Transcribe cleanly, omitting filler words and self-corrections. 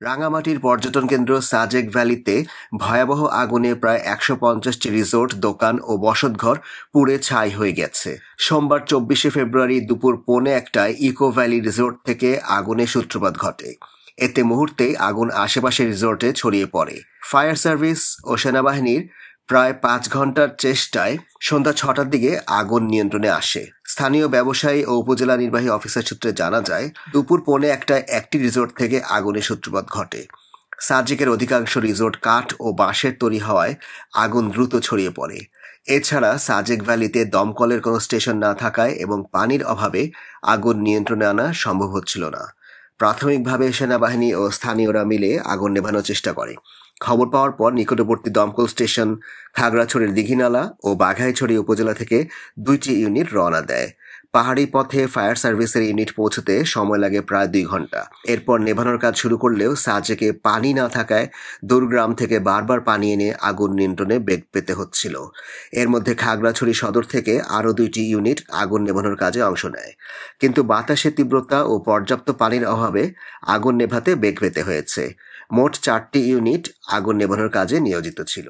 রাঙামাটির পর্যটন কেন্দ্র সাজেক ভ্যালিতে ভয়াবহ আগুনে প্রায় ১৫০টি রিসোর্ট, দোকান ও বসতঘর পুড়ে ছাই হয়ে গেছে। সোমবার ২৪শে ফেব্রুয়ারি দুপুর ১:৩০টায় ইকো ভ্যালি রিসোর্ট থেকে আগুনের সূত্রপাত ঘটে। এতে মুহূর্তেই আগুন আশেপাশের রিসোর্টে ছড়িয়ে পড়ে। ফায়ার সার্ভিস ও সেনাবাহিনীর প্রায় ৫ ঘন্টার চেষ্টায় সন্ধ্যা ৬টার দিকে আগুন নিয়ন্ত্রণে আসে। স্থানীয় ব্যবসায়ী ও উপজেলা নির্বাহী অফিসার সূত্রে জানা যায়, দুপুর ১:৩০টায় একটি রিসোর্ট থেকে আগুনের সূত্রপাত ঘটে। সাজেকের অধিকাংশ রিসোর্ট কাঠ ও বাঁশের তৈরি হওয়ায় আগুন দ্রুত ছড়িয়ে পড়ে। এছাড়া সাজেক ভ্যালিতে দমকলের কোনো স্টেশন না থাকায় এবং পানির অভাবে আগুন নিয়ন্ত্রণে আনা সম্ভব হচ্ছিল না। প্রাথমিকভাবে সেনাবাহিনী ও স্থানীয়রা মিলে আগুন নেভানোর চেষ্টা করে। খবর পাওয়ার পর নিকটবর্তী দমকল স্টেশন, খাগড়াছড়ির দিঘিনালা ও বাঘাইছড়ি উপজেলা থেকে ২টি ইউনিট রওনা দেয়। পাহাড়ি পথে ফায়ার সার্ভিসের ইউনিট পৌঁছতে সময় লাগে প্রায় ২ ঘন্টা। এরপর নেভানোর কাজ শুরু করলেও সাজেকে পানি না থাকায় দূরগ্রাম থেকে বারবার পানি এনে আগুন নিয়ন্ত্রণে বেগ পেতে হচ্ছিল। এর মধ্যে খাগড়াছড়ি সদর থেকে আরও ২টি ইউনিট আগুন নেভানোর কাজে অংশ নেয়, কিন্তু বাতাসের তীব্রতা ও পর্যাপ্ত পানির অভাবে আগুন নেভাতে বেগ পেতে হয়েছে। মোট ৪টি ইউনিট আগুন নেভানোর কাজে নিয়োজিত ছিল।